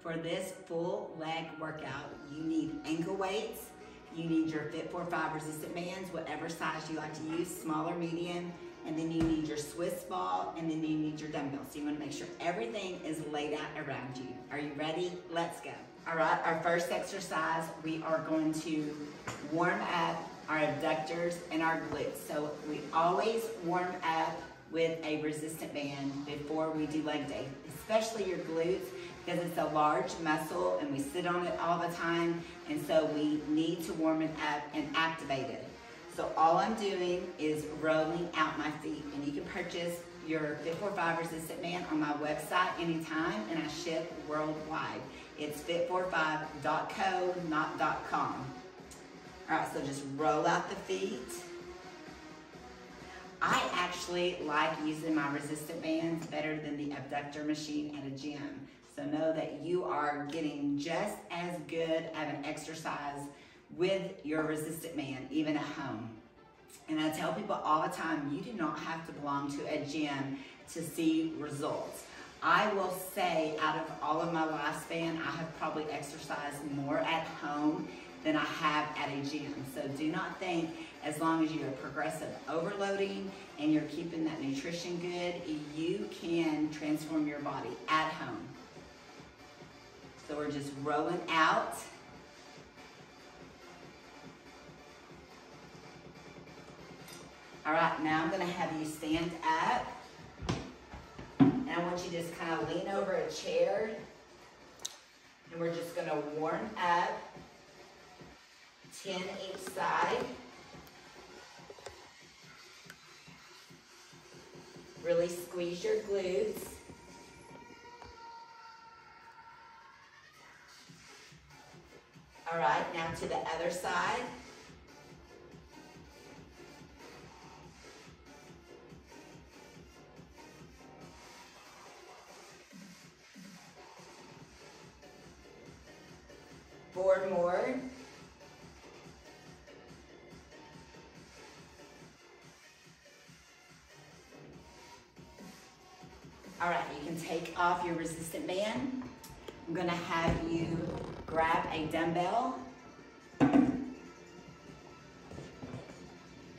For this full leg workout, you need ankle weights, you need your Fit4-5 resistant bands, whatever size you like to use, small or medium, and then you need your Swiss ball, and then you need your dumbbells. So you wanna make sure everything is laid out around you. Are you ready? Let's go. All right, our first exercise, we are going to warm up our abductors and our glutes. So we always warm up with a resistant band before we do leg day, especially your glutes, because it's a large muscle and we sit on it all the time, and so we need to warm it up and activate it. So all I'm doing is rolling out my feet, and you can purchase your Fit4-5 resistant band on my website anytime, and I ship worldwide. It's fit45.co, not .com. All right, so just roll out the feet. I actually like using my resistant bands better than the abductor machine at a gym. So know that you are getting just as good of an exercise with your resistant band, even at home. And I tell people all the time, you do not have to belong to a gym to see results. I will say, out of all of my lifespan, I have probably exercised more at home than I have at a gym. So do not think, as long as you're progressive overloading and you're keeping that nutrition good, you can transform your body at home. So we're just rolling out. All right, now I'm gonna have you stand up. And I want you to just kind of lean over a chair. And we're just gonna warm up, 10 each side. Really squeeze your glutes. All right, now to the other side. Four more. All right, you can take off your resistant band. I'm gonna have you grab a dumbbell. And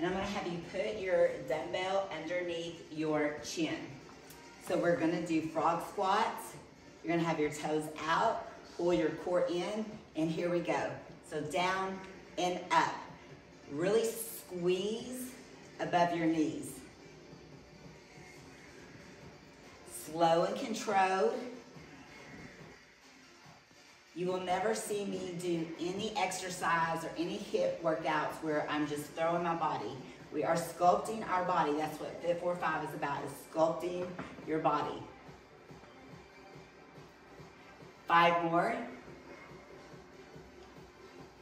I'm gonna have you put your dumbbell underneath your chin. So we're gonna do frog squats. You're gonna have your toes out, pull your core in, and here we go. So down and up. Really squeeze above your knees. Slow and controlled. You will never see me do any exercise or any hip workouts where I'm just throwing my body. We are sculpting our body. That's what Fit4-5 is about, is sculpting your body. 5 more.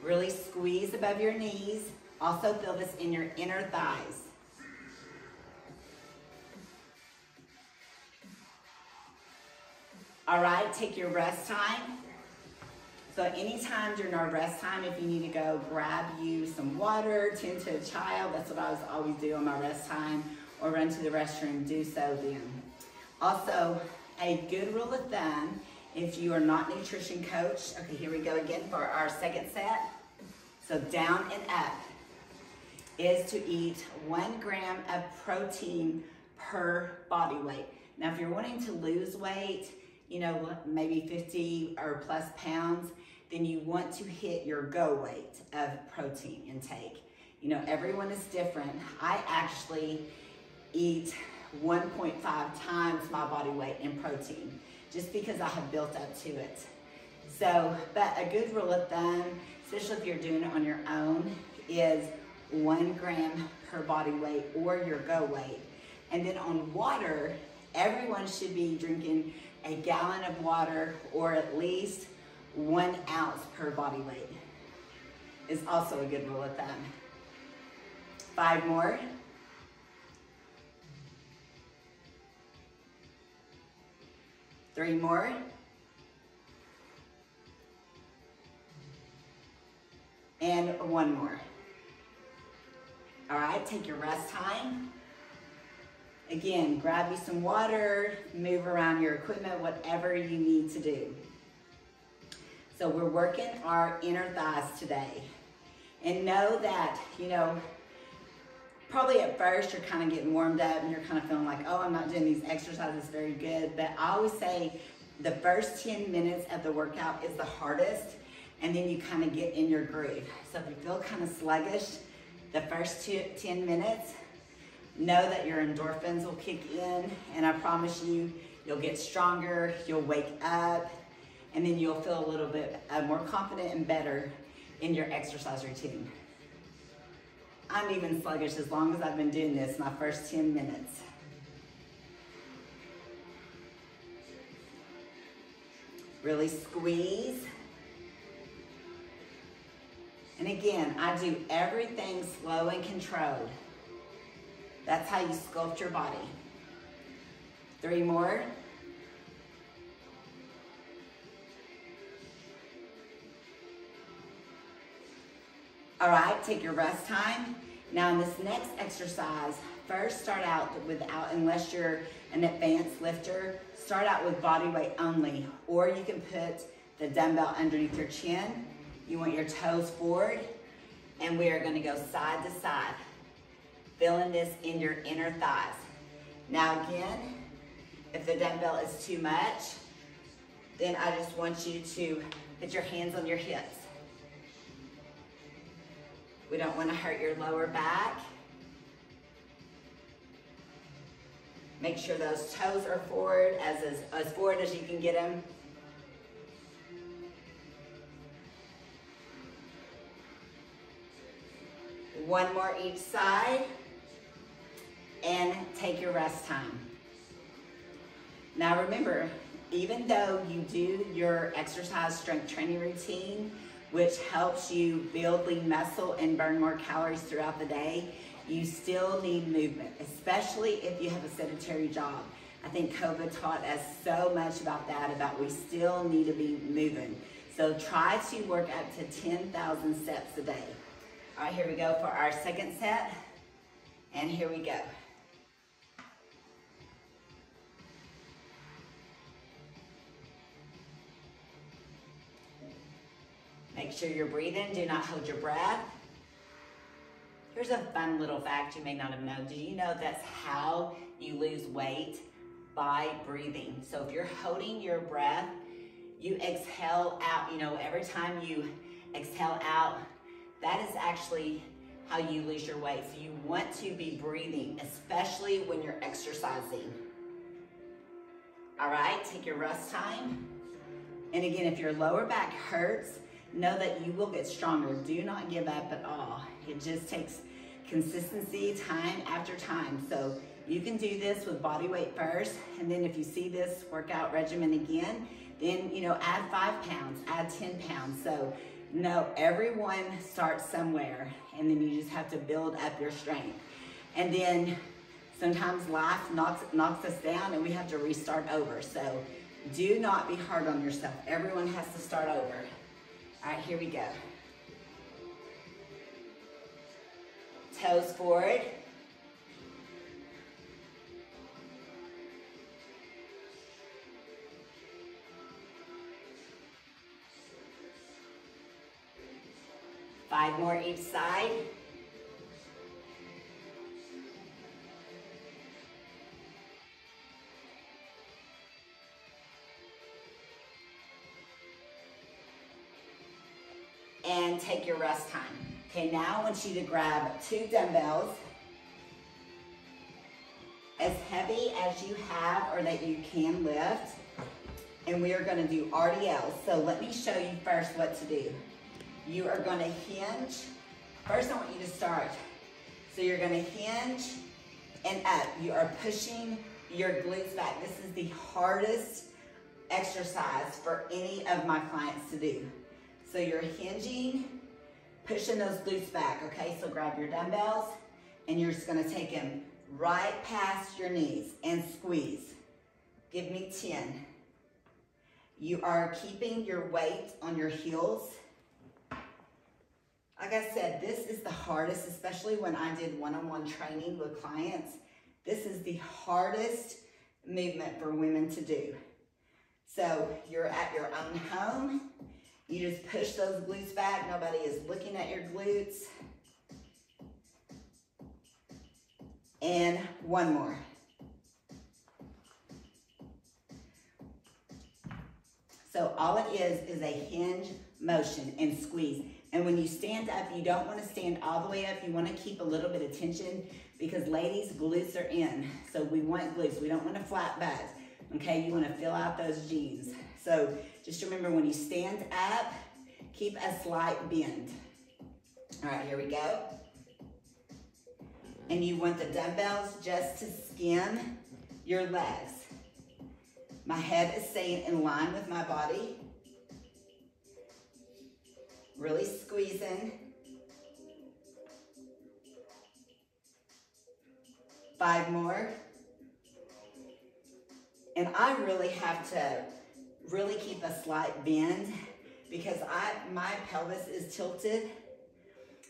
Really squeeze above your knees. Also feel this in your inner thighs. All right, take your rest time. So anytime during our rest time, if you need to go grab you some water, tend to a child, that's what I always do on my rest time, or run to the restroom, do so then. Also, a good rule of thumb, if you are not nutrition coach, okay, here we go again for our second set. So down and up is to eat 1 gram of protein per body weight. Now, if you're wanting to lose weight, you know, maybe 50 or plus pounds, then you want to hit your go weight of protein intake. You know, everyone is different. I actually eat 1.5 times my body weight in protein, just because I have built up to it. So, but a good rule of thumb, especially if you're doing it on your own, is 1 gram per body weight or your go weight. And then on water, everyone should be drinking a gallon of water, or at least 1 ounce per body weight is also a good rule of thumb. 5 more. Three more. And 1 more. All right, take your rest time. Again, grab you some water, move around your equipment, whatever you need to do. So we're working our inner thighs today. And know that, you know, probably at first you're kind of getting warmed up and you're kind of feeling like, oh, I'm not doing these exercises very good. But I always say the first 10 minutes of the workout is the hardest, and then you kind of get in your groove. So if you feel kind of sluggish, the first 10 minutes, know that your endorphins will kick in, and I promise you, you'll get stronger, you'll wake up, and then you'll feel a little bit more confident and better in your exercise routine. I'm even sluggish as long as I've been doing this, my first 10 minutes. Really squeeze. And again, I do everything slow and controlled. That's how you sculpt your body. 3 more. All right, take your rest time. Now in this next exercise, first start out without, unless you're an advanced lifter, start out with body weight only, or you can put the dumbbell underneath your chin. You want your toes forward, and we are gonna go side to side, feeling this in your inner thighs. Now again, if the dumbbell is too much, then I just want you to put your hands on your hips. We don't want to hurt your lower back. Make sure those toes are forward, as forward as you can get them. One more each side, and take your rest time. Now remember, even though you do your exercise strength training routine, which helps you build lean muscle and burn more calories throughout the day, you still need movement, especially if you have a sedentary job. I think COVID taught us so much about that, about we still need to be moving. So try to work up to 10,000 steps a day. All right, here we go for our second set, and here we go. Make sure you're breathing, do not hold your breath. Here's a fun little fact you may not have known. Do you know that's how you lose weight? By breathing. So if you're holding your breath, you exhale out. You know, every time you exhale out, that is actually how you lose your weight. So you want to be breathing, especially when you're exercising. All right, take your rest time. And again, if your lower back hurts, know that you will get stronger. Do not give up at all. It just takes consistency, time after time. So you can do this with body weight first, and then if you see this workout regimen again, then, you know, add 5 pounds, add 10 pounds. So no, everyone starts somewhere, and then you just have to build up your strength. And then sometimes life knocks us down and we have to restart over. So do not be hard on yourself. Everyone has to start over. All right, here we go. Toes forward. Five more each side. And take your rest time. Okay, now I want you to grab 2 dumbbells, as heavy as you have or that you can lift, and we are gonna do RDLs. So let me show you first what to do. You are gonna hinge. First I want you to start. So you're gonna hinge and up. You are pushing your glutes back. This is the hardest exercise for any of my clients to do. So you're hinging, pushing those glutes back, okay? So grab your dumbbells, and you're just gonna take them right past your knees and squeeze. Give me 10. You are keeping your weight on your heels. Like I said, this is the hardest, especially when I did one-on-one training with clients. This is the hardest movement for women to do. So you're at your own home, You just push those glutes back. Nobody is looking at your glutes. And one more. So all it is a hinge motion and squeeze. And when you stand up, you don't want to stand all the way up. You want to keep a little bit of tension because ladies, glutes are in. So we want glutes. We don't want a flat butt. Okay, you want to fill out those jeans. So just remember when you stand up, keep a slight bend. All right, here we go. And you want the dumbbells just to skim your legs. My head is staying in line with my body. Really squeezing. 5 more. And I really have to really keep a slight bend because my pelvis is tilted.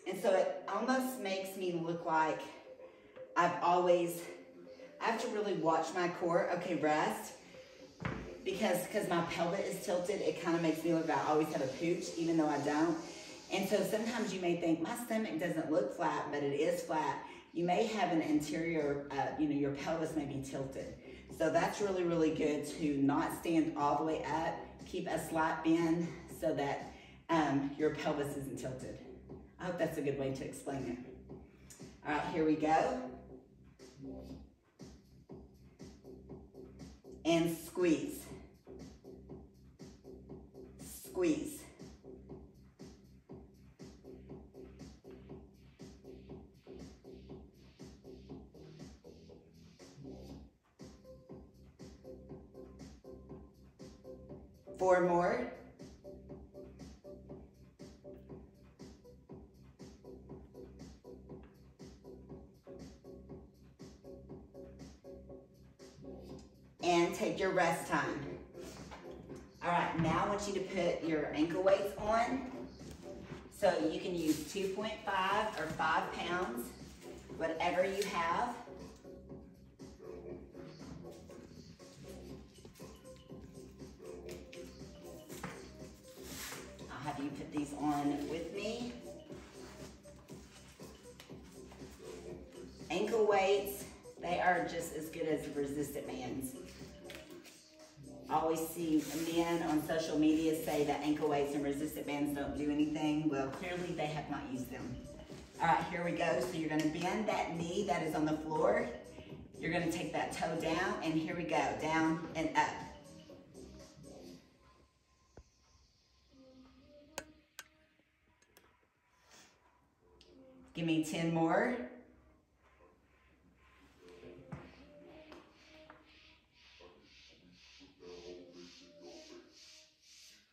And so it almost makes me look like I have to really watch my core. Okay, rest. Because my pelvis is tilted, it kind of makes me look like I always have a pooch, even though I don't. And so sometimes you may think, my stomach doesn't look flat, but it is flat. You may have an interior, your pelvis may be tilted. So that's really, really good to not stand all the way up. Keep a slight bend so that your pelvis isn't tilted. I hope that's a good way to explain it. All right, here we go. And squeeze. Squeeze. Four more. And take your rest time. All right, now I want you to put your ankle weights on. So you can use 2.5 or 5 pounds, whatever you have. I'll have you put these on with me. Ankle weights, they are just as good as resistant bands. I always see men on social media say that ankle weights and resistant bands don't do anything. Well, clearly they have not used them. All right, here we go. So you're gonna bend that knee that is on the floor. You're gonna take that toe down, and here we go, down and up. Give me 10 more.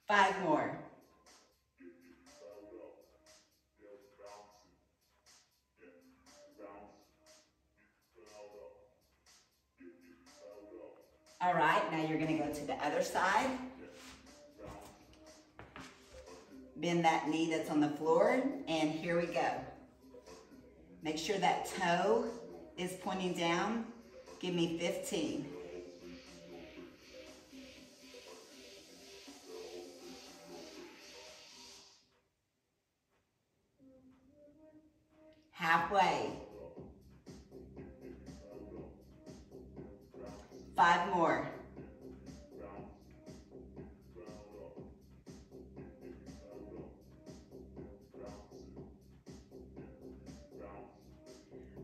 5 more. All right, now you're gonna go to the other side. Bend that knee that's on the floor, and here we go. Make sure that toe is pointing down. Give me 15. Halfway. 5 more.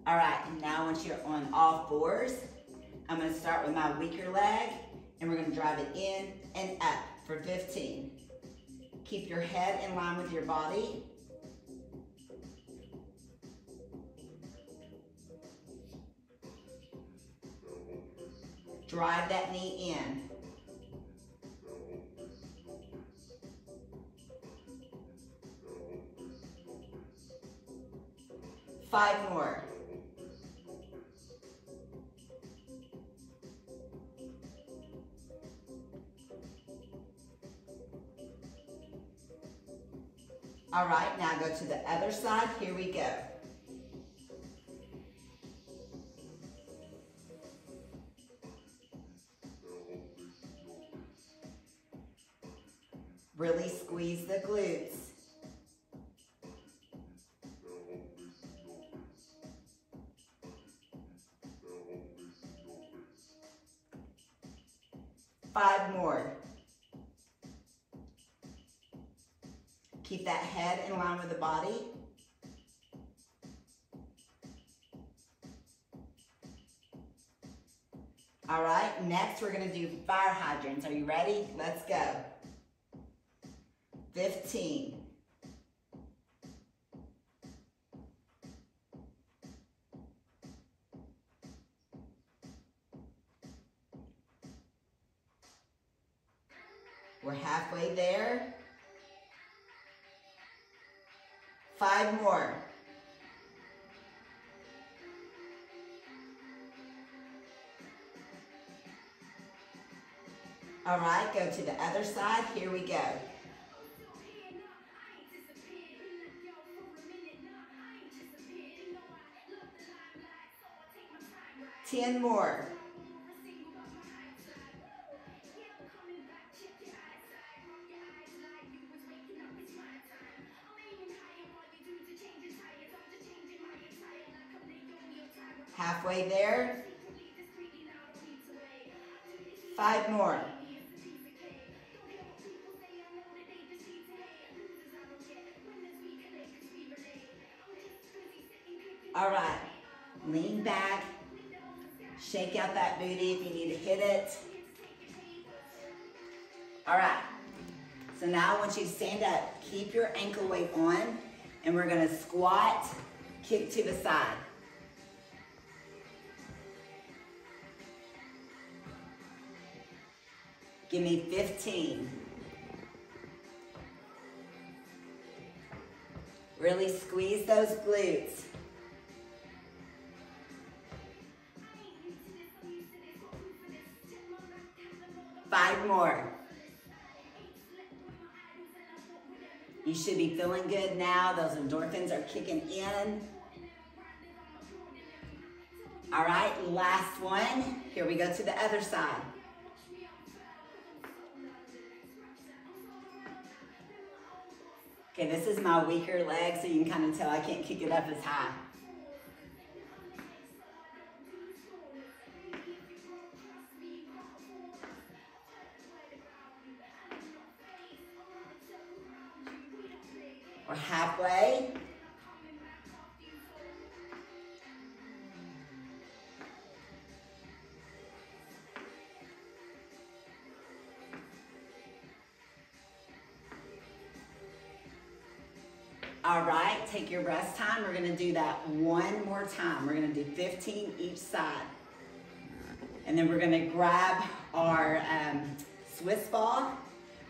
All right, and now once you're on all fours, I'm gonna start with my weaker leg, and we're gonna drive it in and up for 15. Keep your head in line with your body. Drive that knee in. Five more. All right, now go to the other side. Here we go. Really squeeze the glutes. Five more. Keep that head in line with the body. All right, next we're gonna do fire hydrants. Are you ready? Let's go. 15. We're halfway there. 5 more. All right, go to the other side. Here we go. 10 more. Halfway there. 5 more. All right, lean back, shake out that booty if you need to hit it. All right, so now I want you to stand up, keep your ankle weight on, and we're gonna squat, kick to the side. Give me 15. Really squeeze those glutes. 5 more. You should be feeling good now. Those endorphins are kicking in. All right, last one. Here we go to the other side. Okay, this is my weaker leg, so you can kind of tell I can't kick it up as high. We're halfway. All right, take your rest time. We're gonna do that one more time. We're gonna do 15 each side. And then we're gonna grab our Swiss ball.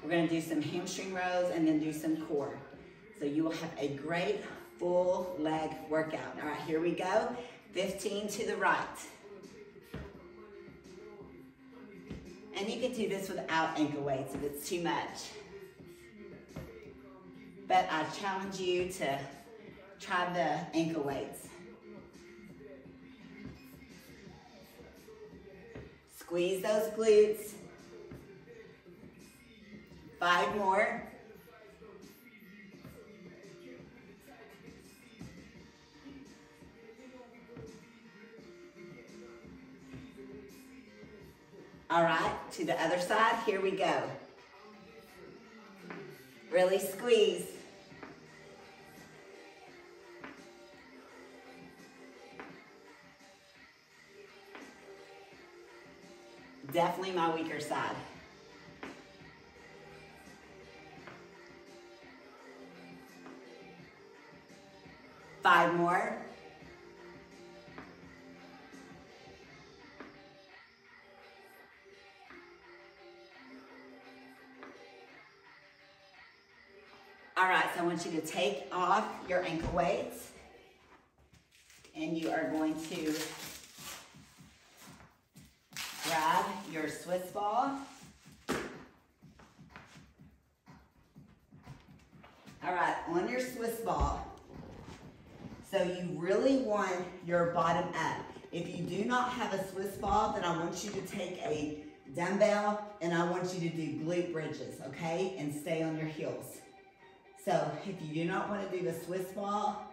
We're gonna do some hamstring rows and then do some core. So you will have a great full leg workout. All right, here we go. 15 to the right. And you can do this without ankle weights if it's too much. But I challenge you to try the ankle weights. Squeeze those glutes. 5 more. All right, to the other side, here we go. Really squeeze. Definitely my weaker side. Five more. All right, so I want you to take off your ankle weights and you are going to grab your Swiss ball. All right, on your Swiss ball, so you really want your bottom up. If you do not have a Swiss ball, then I want you to take a dumbbell, and I want you to do glute bridges, okay? And stay on your heels. So if you do not want to do the Swiss ball,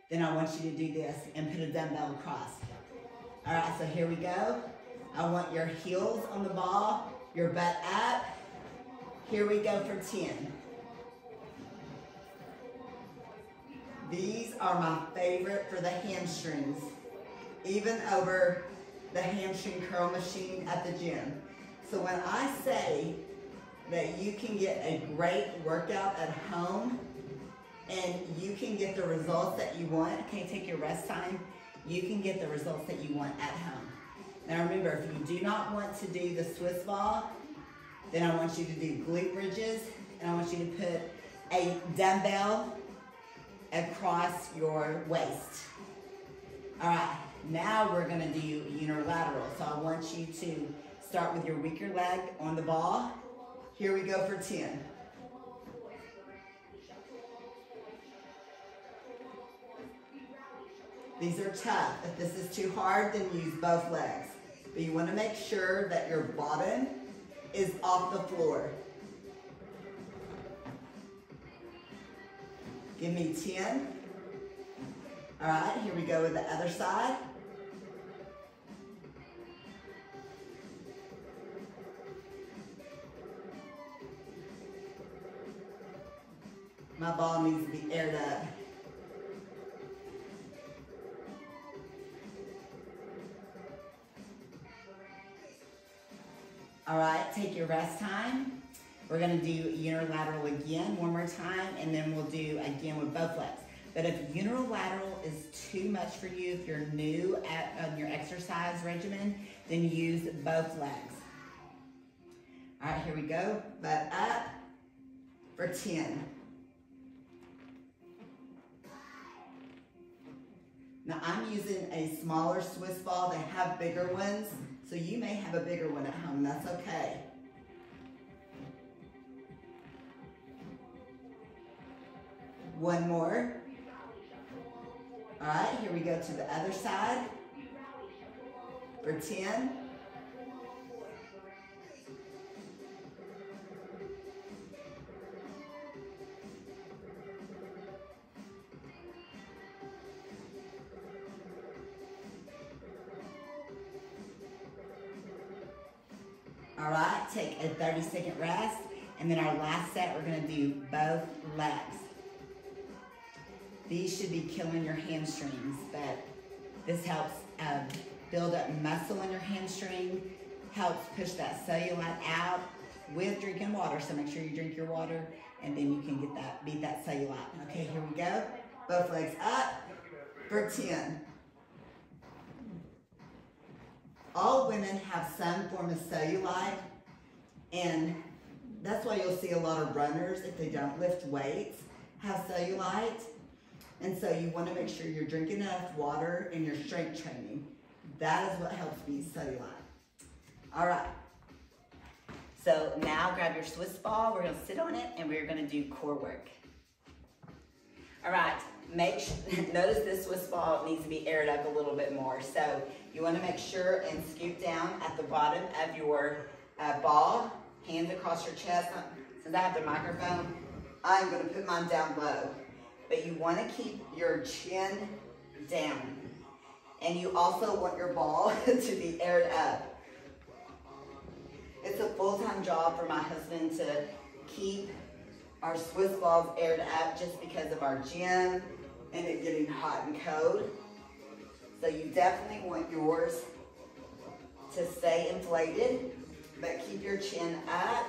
then I want you to do this and put a dumbbell across. All right, so here we go. I want your heels on the ball, your butt up. Here we go for 10. These are my favorite for the hamstrings, even over the hamstring curl machine at the gym. So when I say that you can get a great workout at home and you can get the results that you want, okay, take your rest time, you can get the results that you want at home. Now remember, if you do not want to do the Swiss ball, then I want you to do glute bridges, and I want you to put a dumbbell across your waist. All right, now we're gonna do unilateral. So I want you to start with your weaker leg on the ball. Here we go for 10. These are tough. If this is too hard, then use both legs. But you wanna make sure that your bottom is off the floor. Give me 10. All right, here we go with the other side. My ball needs to be aired up. All right, take your rest time. We're gonna do unilateral again one more time, and then we'll do again with both legs. But if unilateral is too much for you, if you're new on your exercise regimen, then use both legs. All right, here we go. Butt up for 10. Now I'm using a smaller Swiss ball. They have bigger ones, so you may have a bigger one at home. That's okay. One more. All right, here we go to the other side for 10. All right, take a 30-second rest, and then our last set, we're gonna do both legs. These should be killing your hamstrings, but this helps build up muscle in your hamstring, helps push that cellulite out with drinking water. So make sure you drink your water, and then you can get beat that cellulite. Okay, here we go. Both legs up for 10. All women have some form of cellulite, and that's why you'll see a lot of runners, if they don't lift weights, have cellulite. And so you want to make sure you're drinking enough water and you're strength training. That is what helps beat cellulite. All right. So now grab your Swiss ball. We're going to sit on it, and we're going to do core work. All right. Notice this Swiss ball needs to be aired up a little bit more. So you want to make sure and scoop down at the bottom of your ball, hands across your chest. Since I have the microphone, I'm going to put mine down low. But you want to keep your chin down. And you also want your ball to be aired up. It's a full-time job for my husband to keep our Swiss balls aired up just because of our gym and it getting hot and cold. So you definitely want yours to stay inflated, but keep your chin up.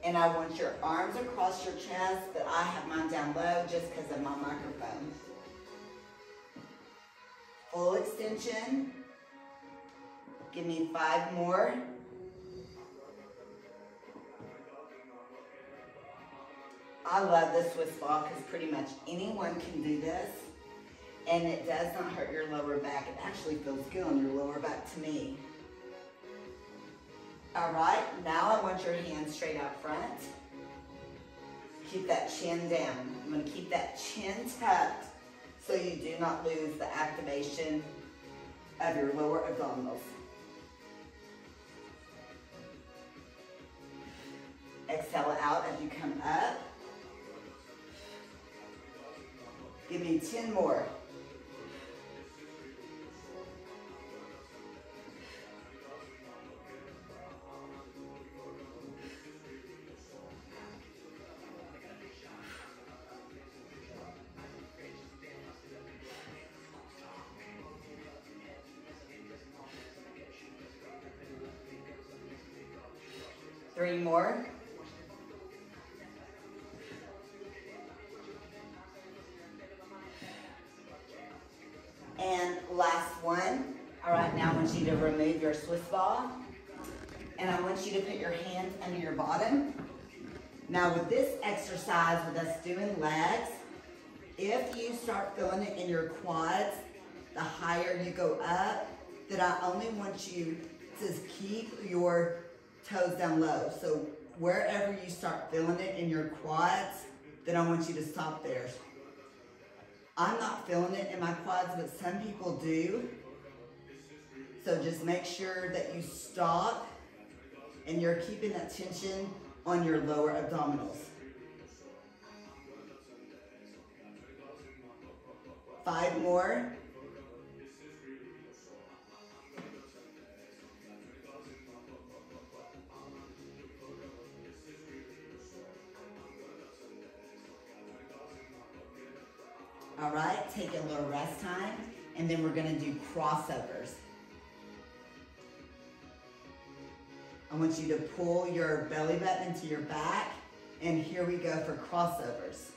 And I want your arms across your chest, but I have mine down low just because of my microphone. Full extension. Give me 5 more. I love this Swiss ball because pretty much anyone can do this. And it does not hurt your lower back. It actually feels good on your lower back to me. All right, now I want your hands straight out front. Keep that chin down. I'm gonna keep that chin tucked so you do not lose the activation of your lower abdominals. come up. Give me 10 more. Three more. And last one. All right, now I want you to remove your Swiss ball. And I want you to put your hands under your bottom. Now with this exercise, with us doing legs, if you start feeling it in your quads, the higher you go up, then I only want you to keep your toes down low. So wherever you start feeling it in your quads, then I want you to stop there. I'm not feeling it in my quads, but some people do. So just make sure that you stop and you're keeping that tension on your lower abdominals. 5 more. All right, take a little rest time, and then we're gonna do crossovers. I want you to pull your belly button into your back, and here we go for crossovers.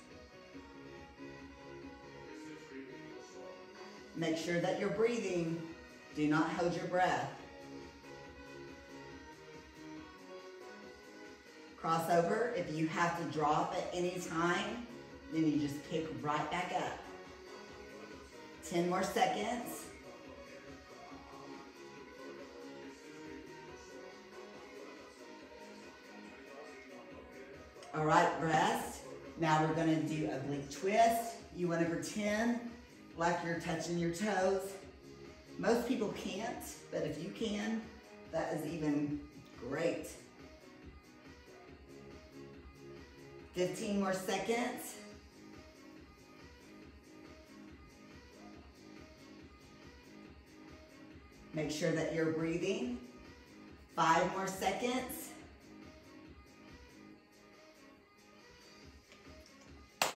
Make sure that you're breathing. Do not hold your breath. Crossover, if you have to drop at any time, then you just pick right back up. 10 more seconds. All right, rest. Now we're gonna do oblique twist. You wanna pretend like you're touching your toes. Most people can't, but if you can, that is even great. 15 more seconds. Make sure that you're breathing. 5 more seconds.